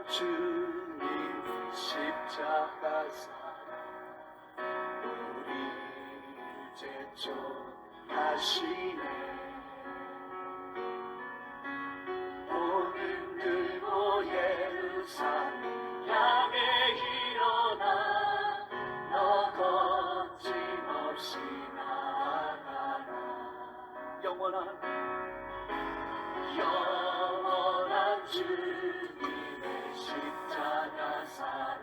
주님 십자가 사랑 우리 제촉하시네. 오늘 들고 예루살렘 향해 일어나 너 거침없이 나아가라. 영원한 주님의 십자가 사랑.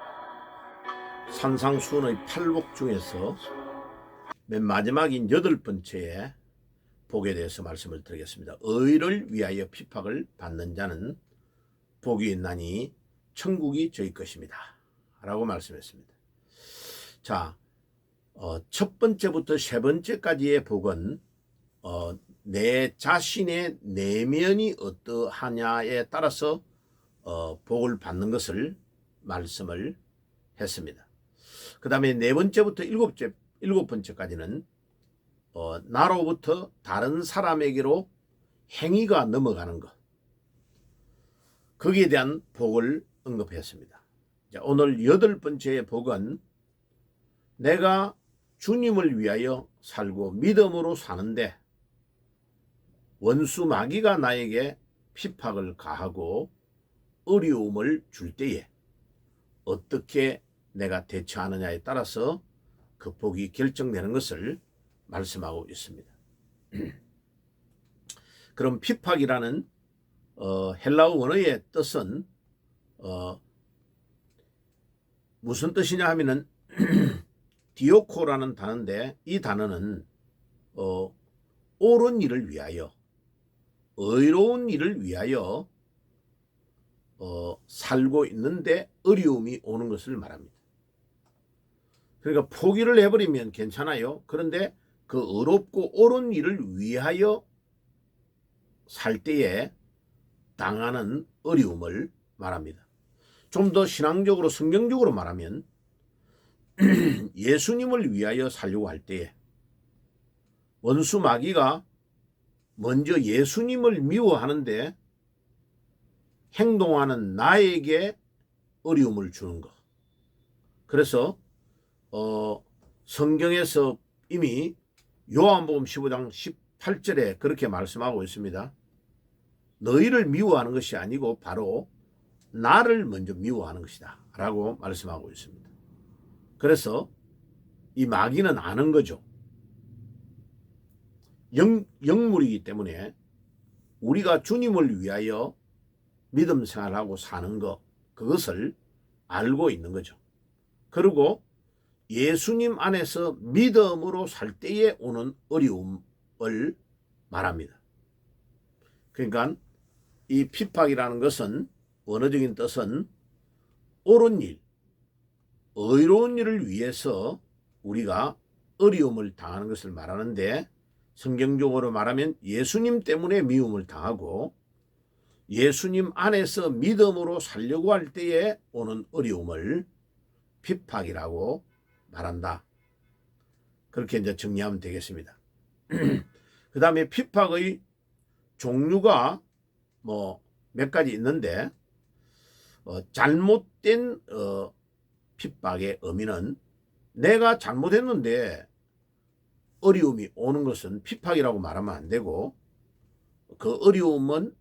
산상수훈의 팔복 중에서 맨 마지막인 8번째에 복에 대해서 말씀을 드리겠습니다. 의를 위하여 핍박을 받는 자는 복이 있나니 천국이 저희 것입니다 라고 말씀했습니다. 자, 첫 번째부터 세 번째까지의 복은 내 자신의 내면이 어떠하냐에 따라서 복을 받는 것을 말씀을 했습니다. 그 다음에 네 번째부터 일곱 번째까지는 나로부터 다른 사람에게로 행위가 넘어가는 것, 거기에 대한 복을 언급했습니다. 자, 오늘 8번째의 복은 내가 주님을 위하여 살고 믿음으로 사는데 원수 마귀가 나에게 핍박을 가하고 어려움을 줄 때에 어떻게 내가 대처하느냐에 따라서 그 복이 결정되는 것을 말씀하고 있습니다. 그럼 핍박이라는 헬라어 원어의 뜻은 무슨 뜻이냐 하면은 디오코라는 단어인데, 이 단어는 옳은 일을 위하여, 의로운 일을 위하여 살고 있는데 어려움이 오는 것을 말합니다. 그러니까 포기를 해버리면 괜찮아요. 그런데 그 의롭고 옳은 일을 위하여 살 때에 당하는 어려움을 말합니다. 좀 더 신앙적으로 성경적으로 말하면 예수님을 위하여 살려고 할 때에 원수 마귀가 먼저 예수님을 미워하는데 행동하는 나에게 어려움을 주는 것. 그래서 성경에서 이미 요한복음 15장 18절에 그렇게 말씀하고 있습니다. 너희를 미워하는 것이 아니고 바로 나를 먼저 미워하는 것이다 라고 말씀하고 있습니다. 그래서 이 마귀는 아는 거죠. 영물이기 때문에 우리가 주님을 위하여 믿음 생활하고 사는 것, 그것을 알고 있는 거죠. 그리고 예수님 안에서 믿음으로 살 때에 오는 어려움을 말합니다. 그러니까 이 핍박이라는 것은, 원어적인 뜻은 옳은 일, 의로운 일을 위해서 우리가 어려움을 당하는 것을 말하는데, 성경적으로 말하면 예수님 때문에 미움을 당하고 예수님 안에서 믿음으로 살려고 할 때에 오는 어려움을 핍박이라고 말한다. 그렇게 이제 정리하면 되겠습니다. 그 다음에 핍박의 종류가 몇 가지 있는데, 잘못된 핍박의 의미는 내가 잘못했는데 어려움이 오는 것은 핍박이라고 말하면 안 되고, 그 어려움은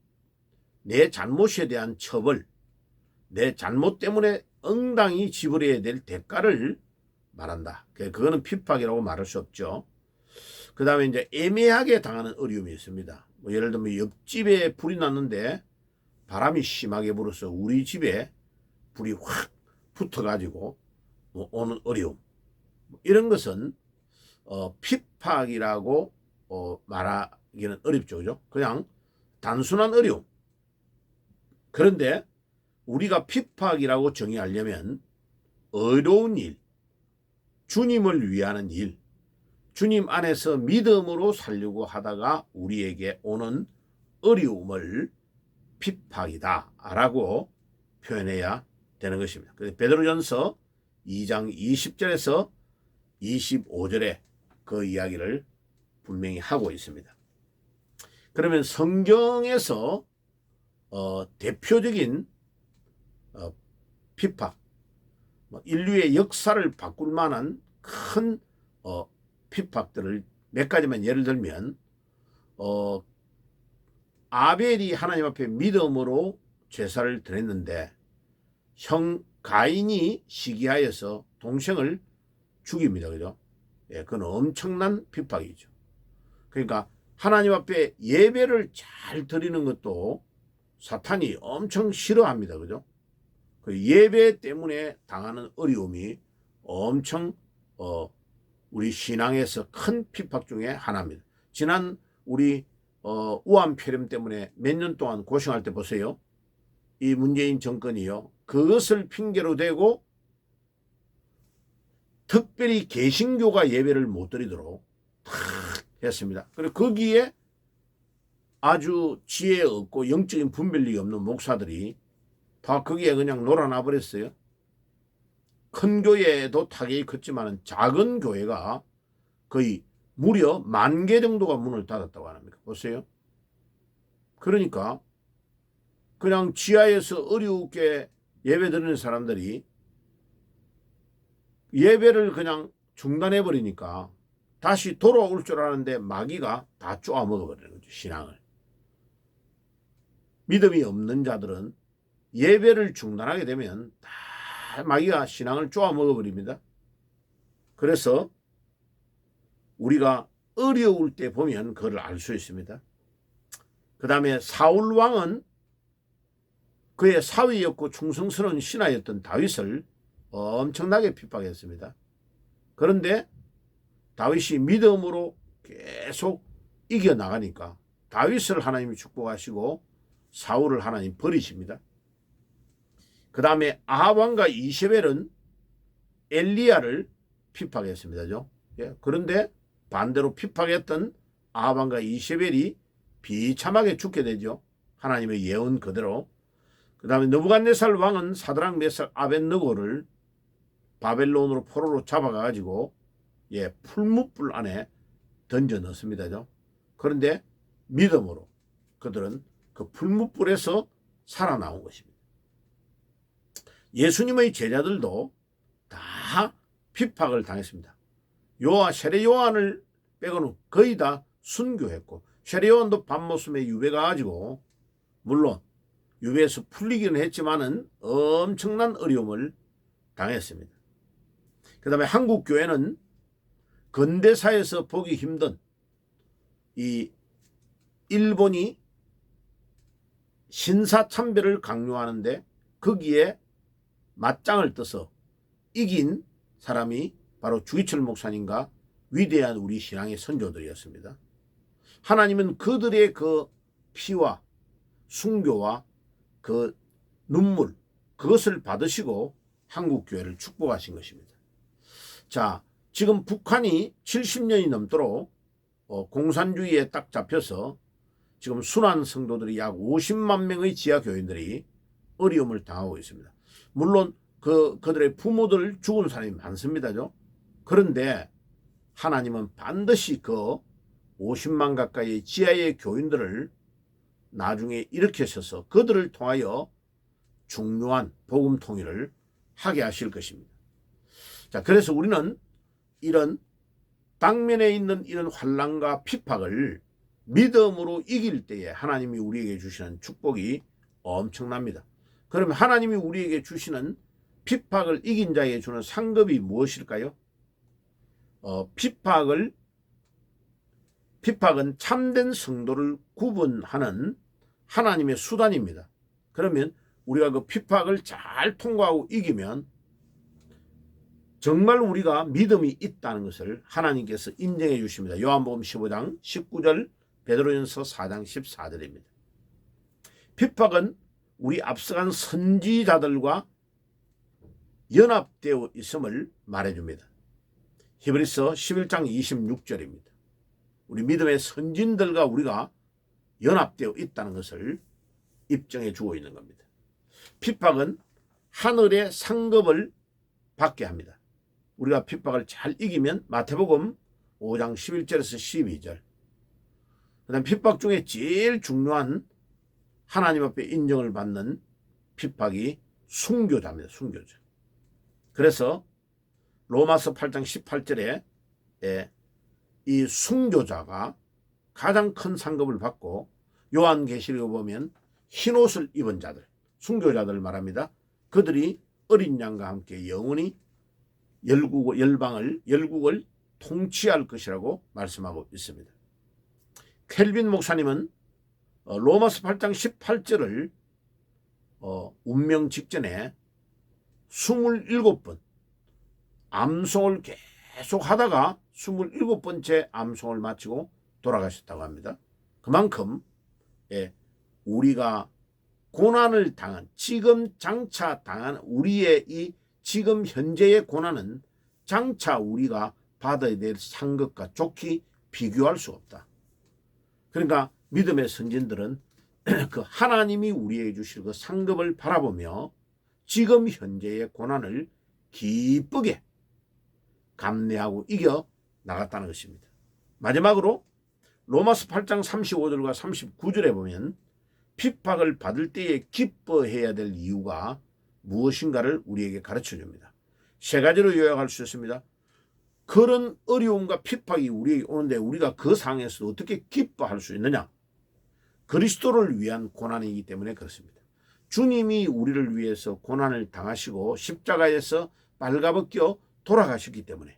내 잘못에 대한 처벌, 내 잘못 때문에 응당히 지불해야 될 대가를 말한다. 그거는 핍박이라고 말할 수 없죠. 그 다음에 이제 애매하게 당하는 어려움이 있습니다. 예를 들면 옆집에 불이 났는데 바람이 심하게 불어서 우리 집에 불이 확 붙어가지고 오는 어려움, 이런 것은 핍박이라고 말하기는 어렵죠. 그죠? 그냥 단순한 어려움. 그런데 우리가 핍박이라고 정의하려면 의로운 일, 주님을 위하는 일, 주님 안에서 믿음으로 살려고 하다가 우리에게 오는 어려움을 핍박이다 라고 표현해야 되는 것입니다. 그래서 베드로전서 2장 20절에서 25절에 그 이야기를 분명히 하고 있습니다. 그러면 성경에서 대표적인 핍박, 인류의 역사를 바꿀 만한 큰 핍박들을 몇 가지만 예를 들면 아벨이 하나님 앞에 믿음으로 제사를 드렸는데 형 가인이 시기하여서 동생을 죽입니다. 그죠? 예, 그건 엄청난 핍박이죠. 그러니까 하나님 앞에 예배를 잘 드리는 것도 사탄이 엄청 싫어합니다. 그죠? 그 예배 때문에 당하는 어려움이 엄청 우리 신앙에서 큰 핍박 중에 하나입니다. 지난 우리 우한폐렴 때문에 몇 년 동안 고생할 때 보세요. 이 문재인 정권이요. 그것을 핑계로 대고 특별히 개신교가 예배를 못 드리도록 했습니다. 그리고 거기에 아주 지혜 없고 영적인 분별력이 없는 목사들이 다 거기에 그냥 놀아나 버렸어요. 큰 교회에도 타격이 컸지만 작은 교회가 거의 무려 10,000개 정도가 문을 닫았다고 합니다. 보세요. 그러니까 그냥 지하에서 어렵게 예배 드리는 사람들이 예배를 그냥 중단해 버리니까 다시 돌아올 줄 아는데 마귀가 다 쪼아먹어 버리는 거죠. 신앙을. 믿음이 없는 자들은 예배를 중단하게 되면 다 마귀가 신앙을 쪼아먹어 버립니다. 그래서 우리가 어려울 때 보면 그걸 알 수 있습니다. 그 다음에 사울 왕은 그의 사위였고 충성스러운 신하였던 다윗을 엄청나게 핍박했습니다. 그런데 다윗이 믿음으로 계속 이겨나가니까 다윗을 하나님이 축복하시고 사울을 하나님 버리십니다. 그 다음에 아합 왕과 이세벨은 엘리야를 핍박했습니다. 예, 그런데 반대로 핍박했던 아합 왕과 이세벨이 비참하게 죽게 되죠. 하나님의 예언 그대로. 그 다음에 느부갓네살 왕은 사드락 메삭 아벳느고를 바벨론으로 포로로 잡아가지고 풀무불 안에 던져 넣습니다. 그런데 믿음으로 그들은 그 풀무불에서 살아나온 것입니다. 예수님의 제자들도 다 핍박을 당했습니다. 세례 요한을 빼고는 거의 다 순교했고, 세례 요한도 밤모섬에 유배가 가지고 물론 유배에서 풀리기는 했지만은 엄청난 어려움을 당했습니다. 그 다음에 한국 교회는 근대사에서 보기 힘든 이 일본이 신사참배를 강요하는데 거기에 맞짱을 떠서 이긴 사람이 바로 주기철 목사님과 위대한 우리 신앙의 선조들이었습니다. 하나님은 그들의 그 피와 순교와 그 눈물, 그것을 받으시고 한국교회를 축복하신 것입니다. 자, 지금 북한이 70년이 넘도록 공산주의에 딱 잡혀서 지금 순환 성도들이 약 50만 명의 지하 교인들이 어려움을 당하고 있습니다. 물론 그들의 부모들 죽은 사람이 많습니다. 그런데 하나님은 반드시 그 50만 가까이의 지하의 교인들을 나중에 일으키셔서 그들을 통하여 중요한 복음 통일을 하게 하실 것입니다. 자, 그래서 우리는 이런 당면에 있는 이런 환난과 핍박을 믿음으로 이길 때에 하나님이 우리에게 주시는 축복이 엄청납니다. 그러면 하나님이 우리에게 주시는 핍박을 이긴 자에게 주는 상급이 무엇일까요? 핍박은 참된 성도를 구분하는 하나님의 수단입니다. 그러면 우리가 그 핍박을 잘 통과하고 이기면 정말 우리가 믿음이 있다는 것을 하나님께서 인정해 주십니다. 요한복음 15장 19절, 베드로전서 4장 14절입니다. 핍박은 우리 앞서간 선지자들과 연합되어 있음을 말해줍니다. 히브리서 11장 26절입니다. 우리 믿음의 선진들과 우리가 연합되어 있다는 것을 입증해 주고 있는 겁니다. 핍박은 하늘의 상급을 받게 합니다. 우리가 핍박을 잘 이기면 마태복음 5장 11절에서 12절. 그 다음 핍박 중에 제일 중요한 하나님 앞에 인정을 받는 핍박이 순교자입니다. 순교자. 그래서 로마서 8장 18절에 이 순교자가 가장 큰 상급을 받고, 요한계시록에 보면 흰옷을 입은 자들, 순교자들 말합니다. 그들이 어린 양과 함께 영원히 열국을 통치할 것이라고 말씀하고 있습니다. 켈빈 목사님은 로마서 8장 18절을 운명 직전에 27번 암송을 계속 하다가 27번째 암송을 마치고 돌아가셨다고 합니다. 그만큼 우리가 고난을 당한, 지금 장차 당한 우리의 이 지금 현재의 고난은 장차 우리가 받아야 될 상급과 좋게 비교할 수 없다. 그러니까 믿음의 선진들은 그 하나님이 우리에게 주실 그 상급을 바라보며 지금 현재의 고난을 기쁘게 감내하고 이겨 나갔다는 것입니다. 마지막으로 로마서 8장 35절과 39절에 보면 핍박을 받을 때에 기뻐해야 될 이유가 무엇인가를 우리에게 가르쳐 줍니다. 세 가지로 요약할 수 있습니다. 그런 어려움과 핍박이 우리에게 오는데 우리가 그 상황에서 어떻게 기뻐할 수 있느냐? 그리스도를 위한 고난이기 때문에 그렇습니다. 주님이 우리를 위해서 고난을 당하시고 십자가에서 발가벗겨 돌아가셨기 때문에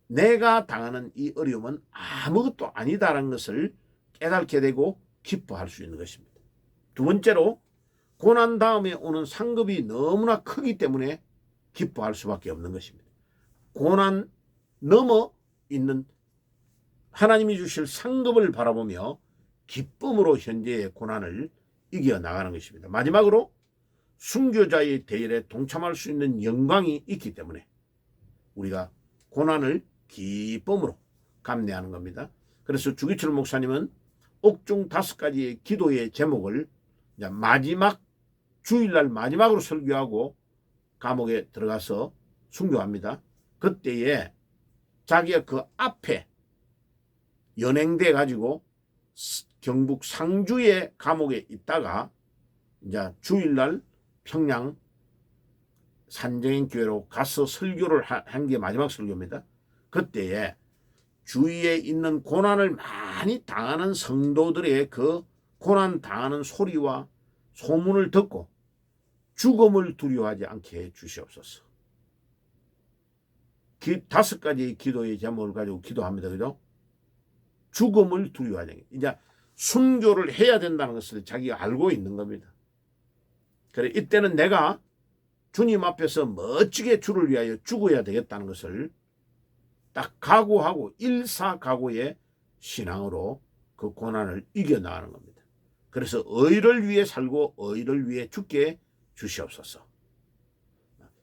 내가 당하는 이 어려움은 아무것도 아니다라는 것을 깨닫게 되고 기뻐할 수 있는 것입니다. 두 번째로, 고난 다음에 오는 상급이 너무나 크기 때문에 기뻐할 수밖에 없는 것입니다. 고난 넘어 있는 하나님이 주실 상급을 바라보며 기쁨으로 현재의 고난을 이겨나가는 것입니다. 마지막으로 순교자의 대열에 동참할 수 있는 영광이 있기 때문에 우리가 고난을 기쁨으로 감내하는 겁니다. 그래서 주기철 목사님은 옥중 5가지의 기도의 제목을 마지막 주일날 마지막으로 설교하고 감옥에 들어가서 순교합니다. 그때에 자기가 그 앞에 연행돼 가지고 경북 상주의 감옥에 있다가 이제 주일날 평양 산정인교회로 가서 설교를 한 게 마지막 설교입니다. 그때에 주위에 있는 고난을 많이 당하는 성도들의 그 고난 당하는 소리와 소문을 듣고 죽음을 두려워하지 않게 해 주시옵소서. 5가지의 기도의 제목을 가지고 기도합니다. 그죠? 죽음을 두려워하지 않게. 이제 순교를 해야 된다는 것을 자기가 알고 있는 겁니다. 그래, 이때는 내가 주님 앞에서 멋지게 주를 위하여 죽어야 되겠다는 것을 딱 각오하고 일사각오의 신앙으로 그 고난을 이겨나가는 겁니다. 그래서 의를 위해 살고 의를 위해 죽게 주시옵소서.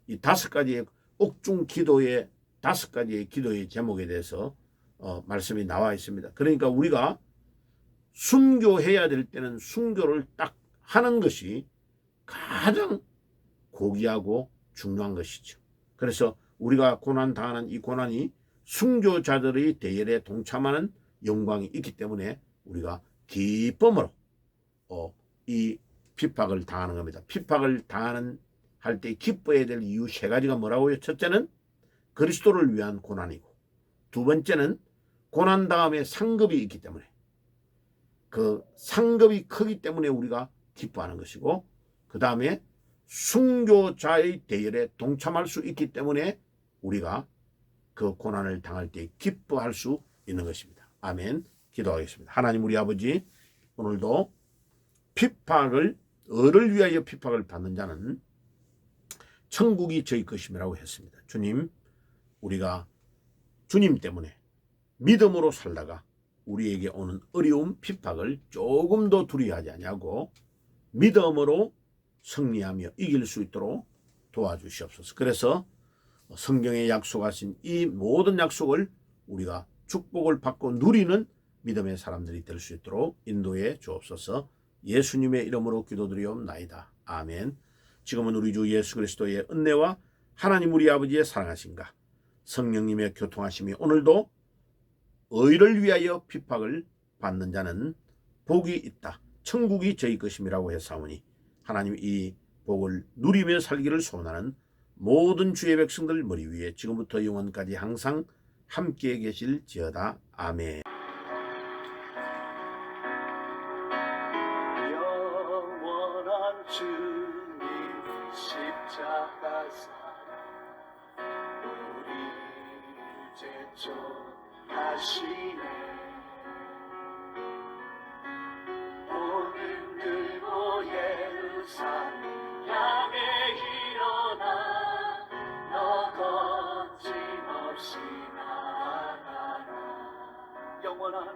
이 5가지의 옥중 기도의 5가지의 기도의 제목에 대해서 말씀이 나와 있습니다. 그러니까 우리가 순교해야 될 때는 순교를 딱 하는 것이 가장 고귀하고 중요한 것이죠. 그래서 우리가 고난 당하는 이 고난이 순교자들의 대열에 동참하는 영광이 있기 때문에 우리가 기쁨으로 이 핍박을 당하는 겁니다. 핍박을 당하는 할 때 기뻐해야 될 이유 3가지가 뭐라고요? 첫째는 그리스도를 위한 고난이고, 두 번째는 고난 다음에 상급이 있기 때문에 그 상급이 크기 때문에 우리가 기뻐하는 것이고, 그 다음에 순교자의 대열에 동참할 수 있기 때문에 우리가 그 고난을 당할 때 기뻐할 수 있는 것입니다. 아멘. 기도하겠습니다. 하나님 우리 아버지, 오늘도 의를 위하여 핍박을 받는 자는 천국이 저희 것임이라고 했습니다. 주님, 우리가 주님 때문에 믿음으로 살다가 우리에게 오는 어려움, 핍박을 조금도 두려워하지 아니하고 믿음으로 승리하며 이길 수 있도록 도와주시옵소서. 그래서 성경에 약속하신 이 모든 약속을 우리가 축복을 받고 누리는 믿음의 사람들이 될 수 있도록 인도해 주옵소서. 예수님의 이름으로 기도드리옵나이다. 아멘. 지금은 우리 주 예수 그리스도의 은혜와 하나님 우리 아버지의 사랑하심과 성령님의 교통하심이 오늘도 의를 위하여 핍박을 받는 자는 복이 있다. 천국이 저희 것임이라고 했사오니 하나님 이 복을 누리며 살기를 소원하는 모든 주의 백성들 머리 위에 지금부터 영원까지 항상 함께 계실지어다. 아멘. 영원한 주님의 십자가 사랑 우리 제쳐하시네. 복음 들고 예루살렘 향해 일어나 너 거침없이 나아가라. 영원한